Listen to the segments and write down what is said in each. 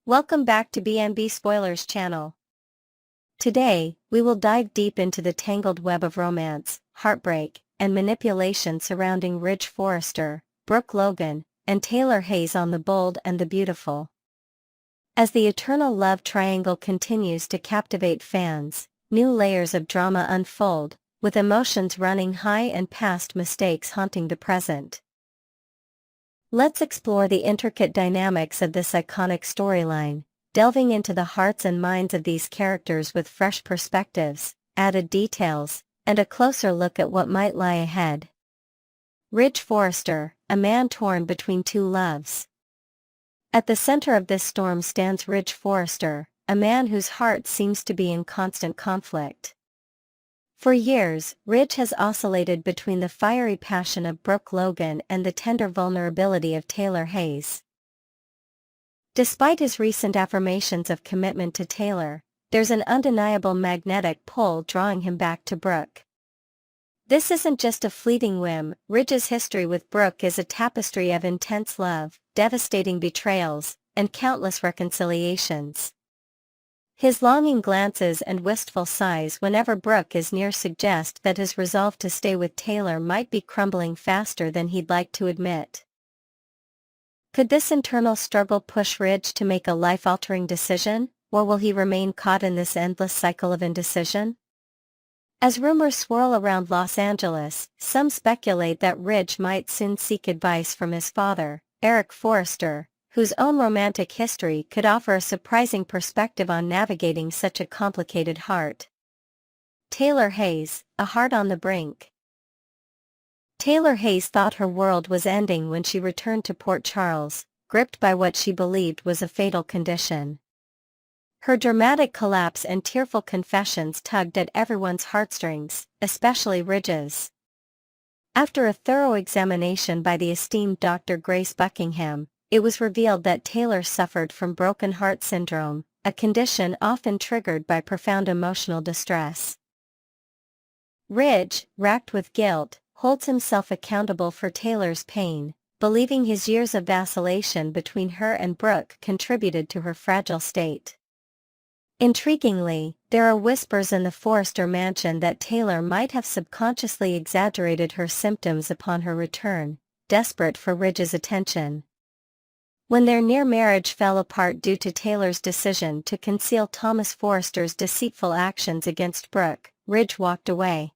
Welcome back to B&B Spoilers channel. Today, we will dive deep into the tangled web of romance, heartbreak, and manipulation surrounding Ridge Forrester, Brooke Logan, and Taylor Hayes on The Bold and the Beautiful. As the eternal love triangle continues to captivate fans, new layers of drama unfold, with emotions running high and past mistakes haunting the present. Let's explore the intricate dynamics of this iconic storyline, delving into the hearts and minds of these characters with fresh perspectives, added details, and a closer look at what might lie ahead. Ridge Forrester, a man torn between two loves. At the center of this storm stands Ridge Forrester, a man whose heart seems to be in constant conflict. For years, Ridge has oscillated between the fiery passion of Brooke Logan and the tender vulnerability of Taylor Hayes. Despite his recent affirmations of commitment to Taylor, there's an undeniable magnetic pull drawing him back to Brooke. This isn't just a fleeting whim. Ridge's history with Brooke is a tapestry of intense love, devastating betrayals, and countless reconciliations. His longing glances and wistful sighs whenever Brooke is near suggest that his resolve to stay with Taylor might be crumbling faster than he'd like to admit. Could this internal struggle push Ridge to make a life-altering decision, or will he remain caught in this endless cycle of indecision? As rumors swirl around Los Angeles, some speculate that Ridge might soon seek advice from his father, Eric Forrester, whose own romantic history could offer a surprising perspective on navigating such a complicated heart. Taylor Hayes, a heart on the brink. Taylor Hayes thought her world was ending when she returned to Port Charles, gripped by what she believed was a fatal condition. Her dramatic collapse and tearful confessions tugged at everyone's heartstrings, especially Ridge's. After a thorough examination by the esteemed Dr. Grace Buckingham, it was revealed that Taylor suffered from broken heart syndrome, a condition often triggered by profound emotional distress. Ridge, racked with guilt, holds himself accountable for Taylor's pain, believing his years of vacillation between her and Brooke contributed to her fragile state. Intriguingly, there are whispers in the Forrester mansion that Taylor might have subconsciously exaggerated her symptoms upon her return, desperate for Ridge's attention. When their near marriage fell apart due to Taylor's decision to conceal Thomas Forrester's deceitful actions against Brooke, Ridge walked away.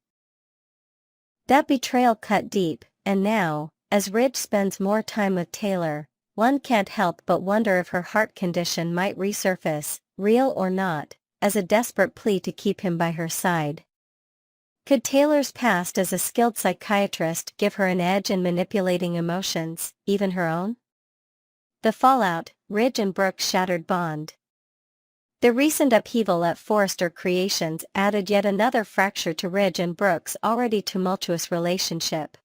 That betrayal cut deep, and now, as Ridge spends more time with Taylor, one can't help but wonder if her heart condition might resurface, real or not, as a desperate plea to keep him by her side. Could Taylor's past as a skilled psychiatrist give her an edge in manipulating emotions, even her own? The fallout, Ridge and Brooke's shattered bond. The recent upheaval at Forrester Creations added yet another fracture to Ridge and Brooke's already tumultuous relationship.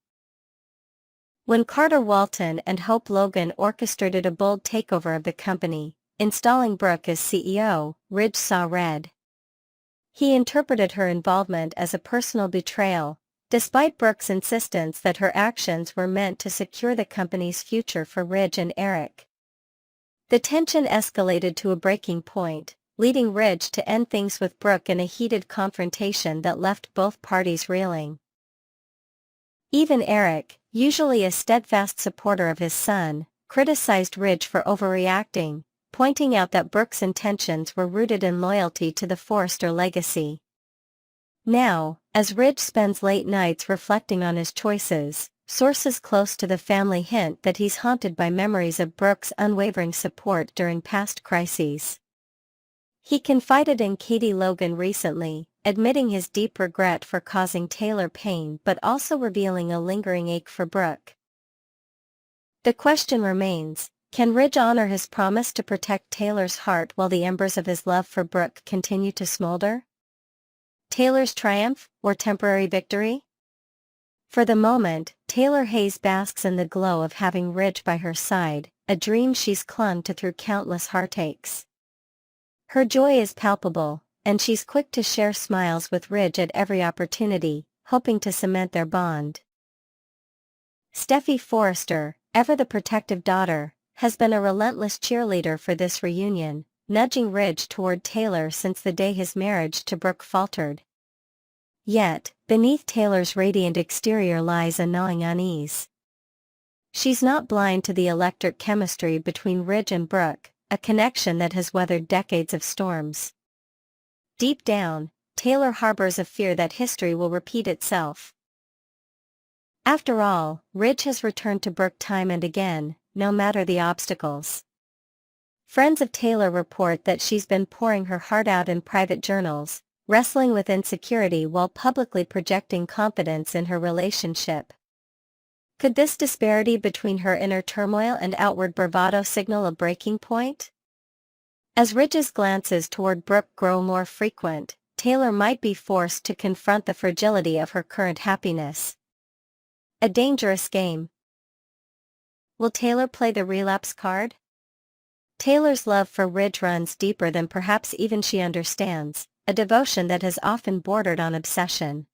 When Carter Walton and Hope Logan orchestrated a bold takeover of the company, installing Brooke as CEO, Ridge saw red. He interpreted her involvement as a personal betrayal, despite Brooke's insistence that her actions were meant to secure the company's future for Ridge and Eric. The tension escalated to a breaking point, leading Ridge to end things with Brooke in a heated confrontation that left both parties reeling. Even Eric, usually a steadfast supporter of his son, criticized Ridge for overreacting, pointing out that Brooke's intentions were rooted in loyalty to the Forrester legacy. Now, as Ridge spends late nights reflecting on his choices, sources close to the family hint that he's haunted by memories of Brooke's unwavering support during past crises. He confided in Katie Logan recently, admitting his deep regret for causing Taylor pain but also revealing a lingering ache for Brooke. The question remains, can Ridge honor his promise to protect Taylor's heart while the embers of his love for Brooke continue to smolder? Taylor's triumph, or temporary victory? For the moment, Taylor Hayes basks in the glow of having Ridge by her side, a dream she's clung to through countless heartaches. Her joy is palpable, and she's quick to share smiles with Ridge at every opportunity, hoping to cement their bond. Steffi Forrester, ever the protective daughter, has been a relentless cheerleader for this reunion, nudging Ridge toward Taylor since the day his marriage to Brooke faltered. Yet, beneath Taylor's radiant exterior lies a gnawing unease. She's not blind to the electric chemistry between Ridge and Brooke, a connection that has weathered decades of storms. Deep down, Taylor harbors a fear that history will repeat itself. After all, Ridge has returned to Brooke time and again, no matter the obstacles. Friends of Taylor report that she's been pouring her heart out in private journals, wrestling with insecurity while publicly projecting confidence in her relationship. Could this disparity between her inner turmoil and outward bravado signal a breaking point? As Ridge's glances toward Brooke grow more frequent, Taylor might be forced to confront the fragility of her current happiness. A dangerous game. Will Taylor play the relapse card? Taylor's love for Ridge runs deeper than perhaps even she understands, a devotion that has often bordered on obsession.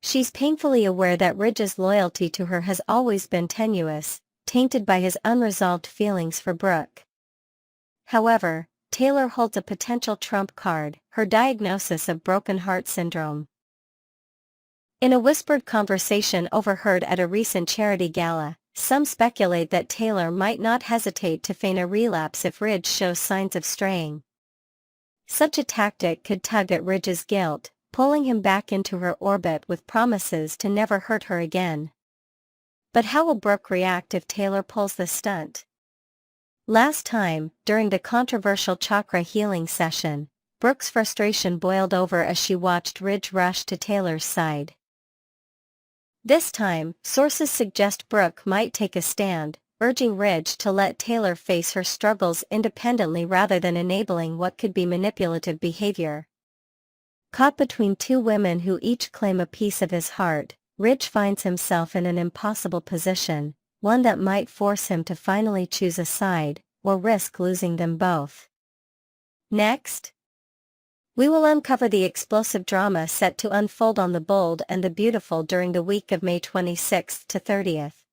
She's painfully aware that Ridge's loyalty to her has always been tenuous, tainted by his unresolved feelings for Brooke. However, Taylor holds a potential trump card, her diagnosis of broken heart syndrome. In a whispered conversation overheard at a recent charity gala, some speculate that Taylor might not hesitate to feign a relapse if Ridge shows signs of straying. Such a tactic could tug at Ridge's guilt, pulling him back into her orbit with promises to never hurt her again. But how will Brooke react if Taylor pulls this stunt? Last time, during the controversial chakra healing session, Brooke's frustration boiled over as she watched Ridge rush to Taylor's side. This time, sources suggest Brooke might take a stand, urging Ridge to let Taylor face her struggles independently rather than enabling what could be manipulative behavior. Caught between two women who each claim a piece of his heart, Ridge finds himself in an impossible position, one that might force him to finally choose a side, or risk losing them both. Next, we will uncover the explosive drama set to unfold on The Bold and the Beautiful during the week of May 26th to 30th.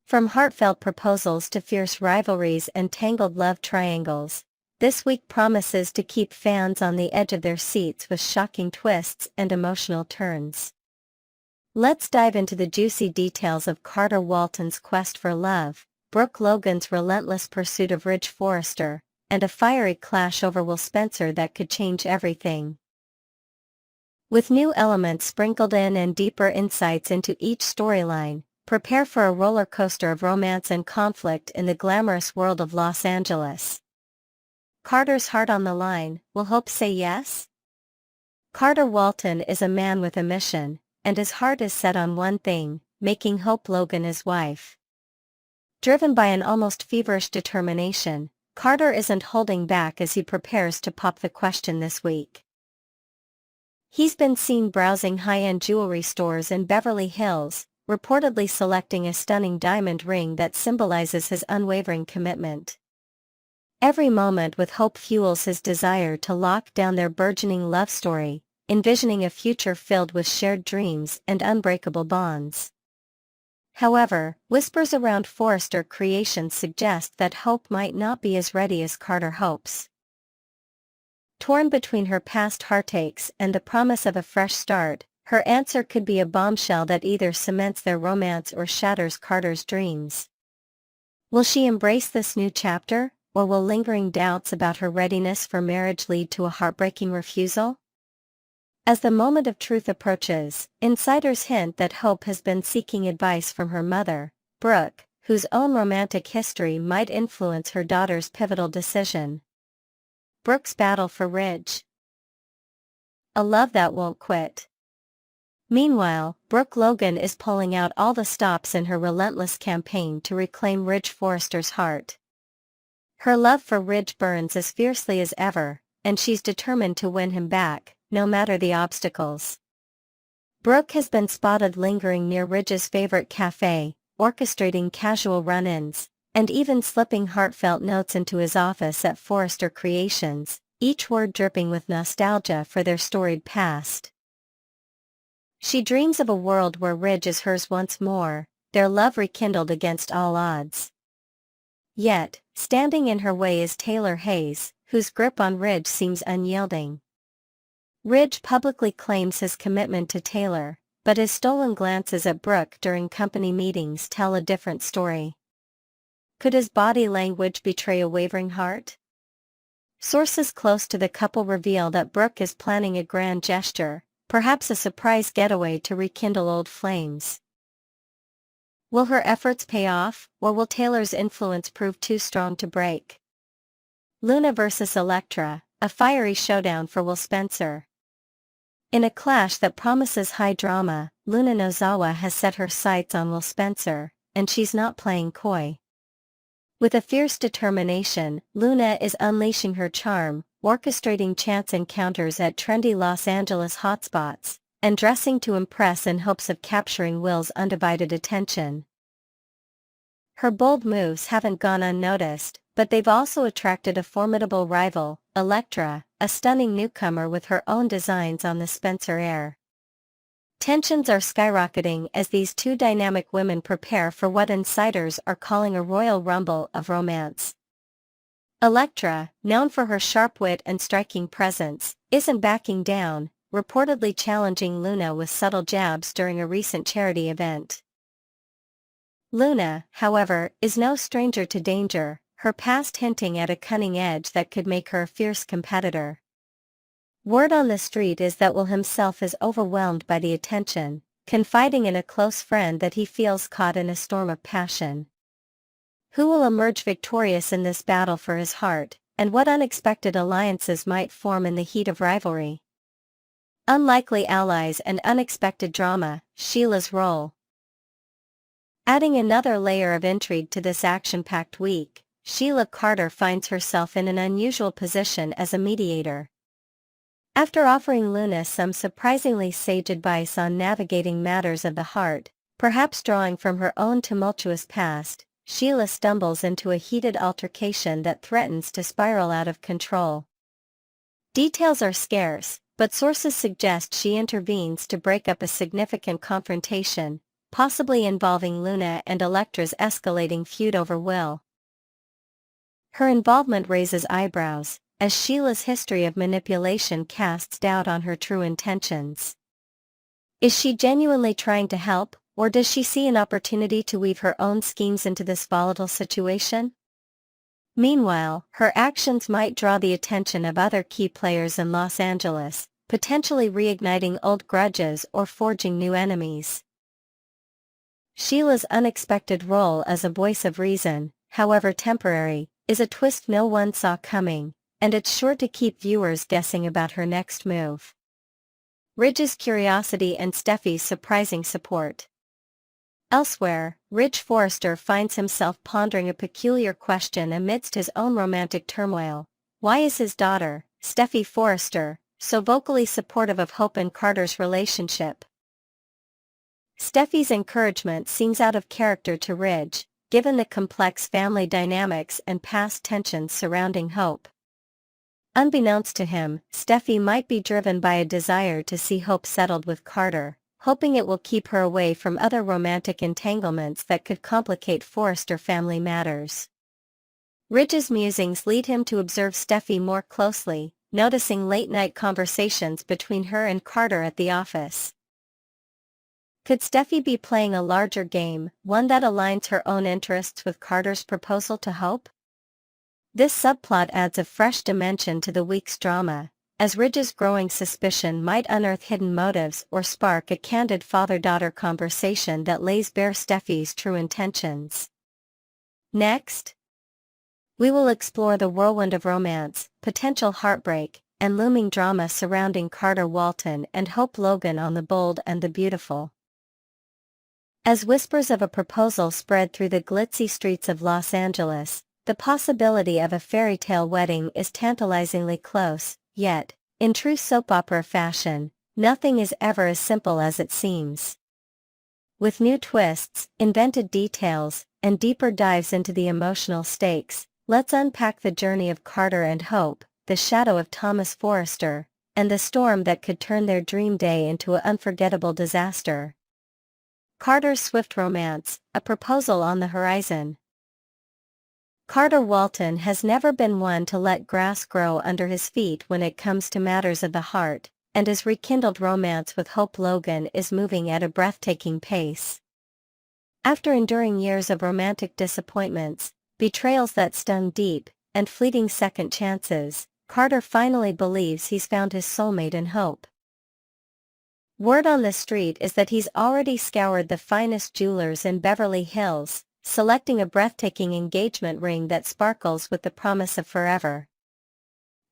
From heartfelt proposals to fierce rivalries and tangled love triangles, this week promises to keep fans on the edge of their seats with shocking twists and emotional turns. Let's dive into the juicy details of Carter Walton's quest for love, Brooke Logan's relentless pursuit of Ridge Forrester, and a fiery clash over Will Spencer that could change everything. With new elements sprinkled in and deeper insights into each storyline, prepare for a roller coaster of romance and conflict in the glamorous world of Los Angeles. Carter's heart on the line, will Hope say yes? Carter Walton is a man with a mission, and his heart is set on one thing, making Hope Logan his wife. Driven by an almost feverish determination, Carter isn't holding back as he prepares to pop the question this week. He's been seen browsing high-end jewelry stores in Beverly Hills, reportedly selecting a stunning diamond ring that symbolizes his unwavering commitment. Every moment with Hope fuels his desire to lock down their burgeoning love story, envisioning a future filled with shared dreams and unbreakable bonds. However, whispers around Forrester Creations suggest that Hope might not be as ready as Carter hopes. Torn between her past heartaches and the promise of a fresh start, her answer could be a bombshell that either cements their romance or shatters Carter's dreams. Will she embrace this new chapter, or will lingering doubts about her readiness for marriage lead to a heartbreaking refusal? As the moment of truth approaches, insiders hint that Hope has been seeking advice from her mother, Brooke, whose own romantic history might influence her daughter's pivotal decision. Brooke's battle for Ridge. A love that won't quit. Meanwhile, Brooke Logan is pulling out all the stops in her relentless campaign to reclaim Ridge Forrester's heart. Her love for Ridge burns as fiercely as ever, and she's determined to win him back, no matter the obstacles. Brooke has been spotted lingering near Ridge's favorite cafe, orchestrating casual run-ins, and even slipping heartfelt notes into his office at Forrester Creations, each word dripping with nostalgia for their storied past. She dreams of a world where Ridge is hers once more, their love rekindled against all odds. Yet, standing in her way is Taylor Hayes, whose grip on Ridge seems unyielding. Ridge publicly claims his commitment to Taylor, but his stolen glances at Brooke during company meetings tell a different story. Could his body language betray a wavering heart? Sources close to the couple reveal that Brooke is planning a grand gesture, perhaps a surprise getaway to rekindle old flames. Will her efforts pay off, or will Taylor's influence prove too strong to break? Luna vs. Elektra, a fiery showdown for Will Spencer. In a clash that promises high drama, Luna Nozawa has set her sights on Will Spencer, and she's not playing coy. With a fierce determination, Luna is unleashing her charm, orchestrating chance encounters at trendy Los Angeles hotspots, and dressing to impress in hopes of capturing Will's undivided attention. Her bold moves haven't gone unnoticed, but they've also attracted a formidable rival, Elektra, a stunning newcomer with her own designs on the Spencer heir. Tensions are skyrocketing as these two dynamic women prepare for what insiders are calling a royal rumble of romance. Elektra, known for her sharp wit and striking presence, isn't backing down, reportedly challenging Luna with subtle jabs during a recent charity event. Luna, however, is no stranger to danger, her past hinting at a cunning edge that could make her a fierce competitor. Word on the street is that Will himself is overwhelmed by the attention, confiding in a close friend that he feels caught in a storm of passion. Who will emerge victorious in this battle for his heart, and what unexpected alliances might form in the heat of rivalry? Unlikely allies and unexpected drama, Sheila's role. Adding another layer of intrigue to this action-packed week, Sheila Carter finds herself in an unusual position as a mediator. After offering Luna some surprisingly sage advice on navigating matters of the heart, perhaps drawing from her own tumultuous past, Sheila stumbles into a heated altercation that threatens to spiral out of control. Details are scarce, but sources suggest she intervenes to break up a significant confrontation, possibly involving Luna and Elektra's escalating feud over Will. Her involvement raises eyebrows, as Sheila's history of manipulation casts doubt on her true intentions. Is she genuinely trying to help, or does she see an opportunity to weave her own schemes into this volatile situation? Meanwhile, her actions might draw the attention of other key players in Los Angeles, potentially reigniting old grudges or forging new enemies. Sheila's unexpected role as a voice of reason, however temporary, is a twist no one saw coming, and it's sure to keep viewers guessing about her next move. Ridge's curiosity and Steffi's surprising support. Elsewhere, Ridge Forrester finds himself pondering a peculiar question amidst his own romantic turmoil. Why is his daughter, Steffi Forrester, so vocally supportive of Hope and Carter's relationship? Steffi's encouragement seems out of character to Ridge, given the complex family dynamics and past tensions surrounding Hope. Unbeknownst to him, Steffi might be driven by a desire to see Hope settled with Carter, hoping it will keep her away from other romantic entanglements that could complicate Forrester family matters. Ridge's musings lead him to observe Steffi more closely, noticing late-night conversations between her and Carter at the office. Could Steffi be playing a larger game, one that aligns her own interests with Carter's proposal to Hope? This subplot adds a fresh dimension to the week's drama, as Ridge's growing suspicion might unearth hidden motives or spark a candid father-daughter conversation that lays bare Steffi's true intentions. Next, we will explore the whirlwind of romance, potential heartbreak, and looming drama surrounding Carter Walton and Hope Logan on The Bold and the Beautiful. As whispers of a proposal spread through the glitzy streets of Los Angeles, the possibility of a fairy tale wedding is tantalizingly close, yet, in true soap opera fashion, nothing is ever as simple as it seems. With new twists, invented details, and deeper dives into the emotional stakes, let's unpack the journey of Carter and Hope, the shadow of Thomas Forrester, and the storm that could turn their dream day into an unforgettable disaster. Carter's swift romance, a proposal on the horizon. Carter Walton has never been one to let grass grow under his feet when it comes to matters of the heart, and his rekindled romance with Hope Logan is moving at a breathtaking pace. After enduring years of romantic disappointments, betrayals that stung deep, and fleeting second chances, Carter finally believes he's found his soulmate in Hope. Word on the street is that he's already scoured the finest jewelers in Beverly Hills, selecting a breathtaking engagement ring that sparkles with the promise of forever.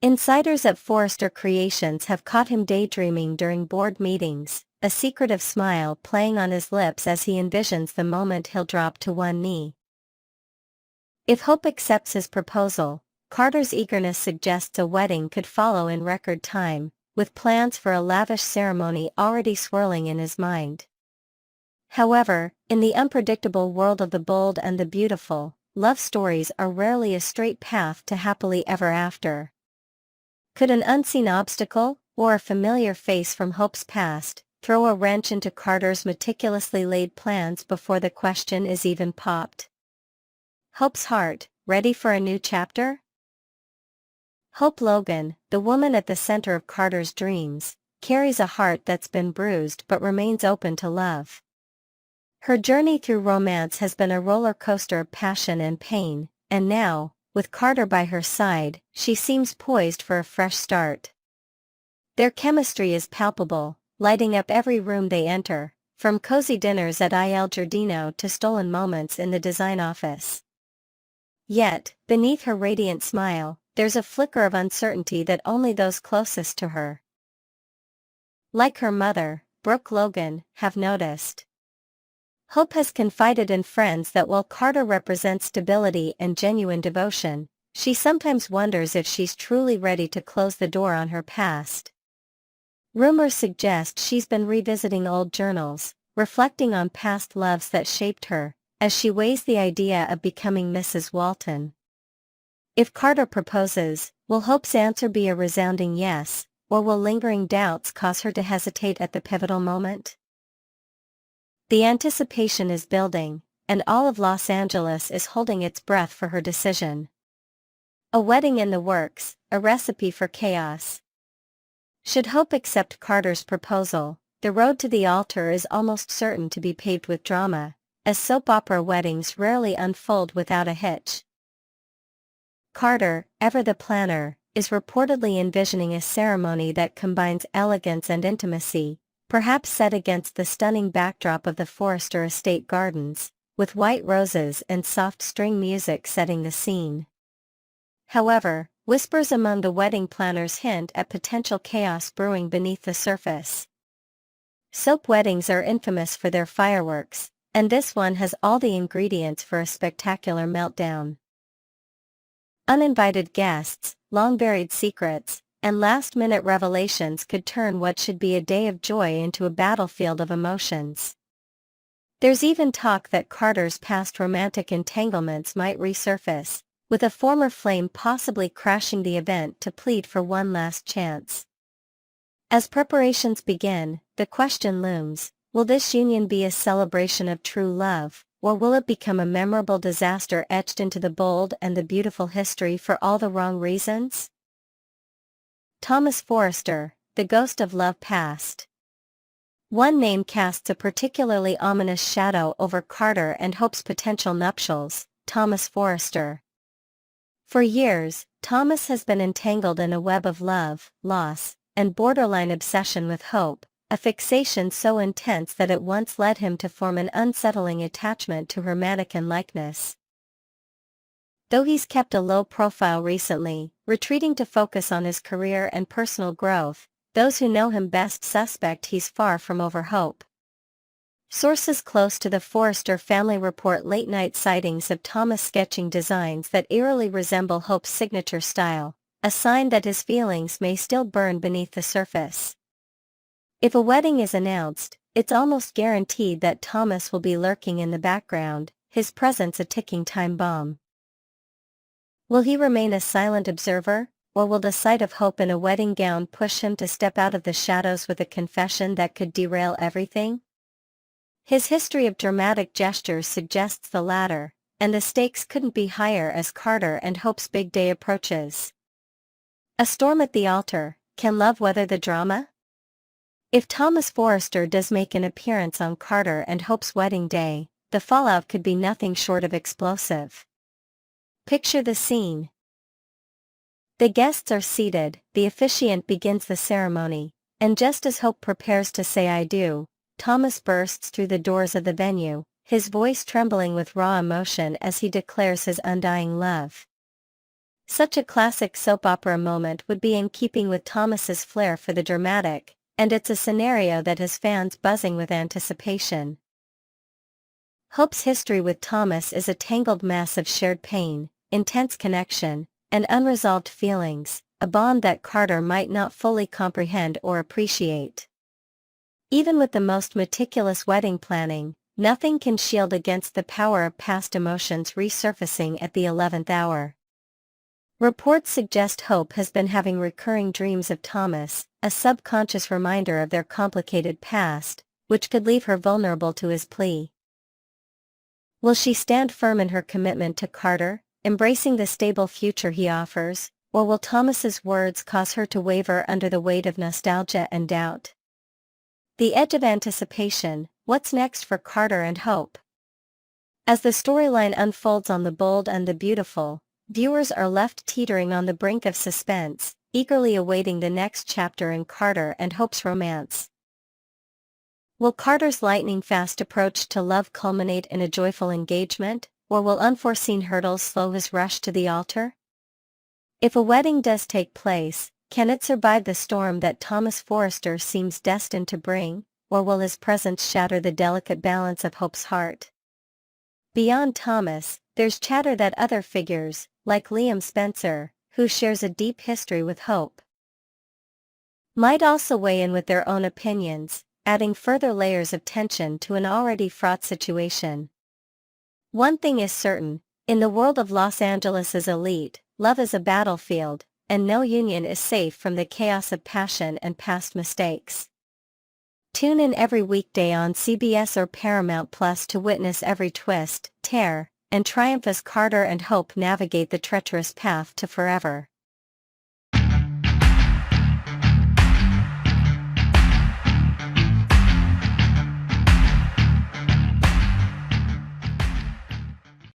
Insiders at Forrester Creations have caught him daydreaming during board meetings, a secretive smile playing on his lips as he envisions the moment he'll drop to one knee. If Hope accepts his proposal, Carter's eagerness suggests a wedding could follow in record time, with plans for a lavish ceremony already swirling in his mind. However, in the unpredictable world of the bold and the beautiful, love stories are rarely a straight path to happily ever after. Could an unseen obstacle, or a familiar face from Hope's past, throw a wrench into Carter's meticulously laid plans before the question is even popped? Hope's heart, ready for a new chapter? Hope Logan, the woman at the center of Carter's dreams, carries a heart that's been bruised but remains open to love. Her journey through romance has been a roller coaster of passion and pain, and now, with Carter by her side, she seems poised for a fresh start. Their chemistry is palpable, lighting up every room they enter, from cozy dinners at Il Giardino to stolen moments in the design office. Yet, beneath her radiant smile, there's a flicker of uncertainty that only those closest to her, like her mother, Brooke Logan, have noticed. Hope has confided in friends that while Carter represents stability and genuine devotion, she sometimes wonders if she's truly ready to close the door on her past. Rumors suggest she's been revisiting old journals, reflecting on past loves that shaped her, as she weighs the idea of becoming Mrs. Walton. If Carter proposes, will Hope's answer be a resounding yes, or will lingering doubts cause her to hesitate at the pivotal moment? The anticipation is building, and all of Los Angeles is holding its breath for her decision. A wedding in the works, a recipe for chaos. Should Hope accept Carter's proposal, the road to the altar is almost certain to be paved with drama, as soap opera weddings rarely unfold without a hitch. Carter, ever the planner, is reportedly envisioning a ceremony that combines elegance and intimacy, perhaps set against the stunning backdrop of the Forrester estate gardens, with white roses and soft string music setting the scene. However, whispers among the wedding planners hint at potential chaos brewing beneath the surface. Soap weddings are infamous for their fireworks, and this one has all the ingredients for a spectacular meltdown. Uninvited guests, long-buried secrets, and last-minute revelations could turn what should be a day of joy into a battlefield of emotions. There's even talk that Carter's past romantic entanglements might resurface, with a former flame possibly crashing the event to plead for one last chance. As preparations begin, the question looms, will this union be a celebration of true love, or will it become a memorable disaster etched into the bold and the beautiful history for all the wrong reasons? Thomas Forrester, the ghost of love past. One name casts a particularly ominous shadow over Carter and Hope's potential nuptials, Thomas Forrester. For years, Thomas has been entangled in a web of love, loss, and borderline obsession with Hope, a fixation so intense that it once led him to form an unsettling attachment to her mannequin likeness. Though he's kept a low profile recently, retreating to focus on his career and personal growth, those who know him best suspect he's far from over Hope. Sources close to the Forrester family report late-night sightings of Thomas sketching designs that eerily resemble Hope's signature style, a sign that his feelings may still burn beneath the surface. If a wedding is announced, it's almost guaranteed that Thomas will be lurking in the background, his presence a ticking time bomb. Will he remain a silent observer, or will the sight of Hope in a wedding gown push him to step out of the shadows with a confession that could derail everything? His history of dramatic gestures suggests the latter, and the stakes couldn't be higher as Carter and Hope's big day approaches. A storm at the altar, can love weather the drama? If Thomas Forrester does make an appearance on Carter and Hope's wedding day, the fallout could be nothing short of explosive. Picture the scene. The guests are seated, the officiant begins the ceremony, and just as Hope prepares to say "I do," Thomas bursts through the doors of the venue, his voice trembling with raw emotion as he declares his undying love. Such a classic soap opera moment would be in keeping with Thomas's flair for the dramatic, and it's a scenario that has fans buzzing with anticipation. Hope's history with Thomas is a tangled mess of shared pain, intense connection, and unresolved feelings, a bond that Carter might not fully comprehend or appreciate. Even with the most meticulous wedding planning, nothing can shield against the power of past emotions resurfacing at the 11th hour. Reports suggest Hope has been having recurring dreams of Thomas, a subconscious reminder of their complicated past, which could leave her vulnerable to his plea. Will she stand firm in her commitment to Carter, embracing the stable future he offers, or will Thomas's words cause her to waver under the weight of nostalgia and doubt? The edge of anticipation, what's next for Carter and Hope? As the storyline unfolds on The Bold and the Beautiful, viewers are left teetering on the brink of suspense, eagerly awaiting the next chapter in Carter and Hope's romance. Will Carter's lightning-fast approach to love culminate in a joyful engagement, or will unforeseen hurdles slow his rush to the altar? If a wedding does take place, can it survive the storm that Thomas Forrester seems destined to bring, or will his presence shatter the delicate balance of Hope's heart? Beyond Thomas, there's chatter that other figures, like Liam Spencer, who shares a deep history with Hope, might also weigh in with their own opinions, adding further layers of tension to an already fraught situation. One thing is certain, in the world of Los Angeles' elite, love is a battlefield, and no union is safe from the chaos of passion and past mistakes. Tune in every weekday on CBS or Paramount Plus to witness every twist, tear, and triumph as Carter and Hope navigate the treacherous path to forever.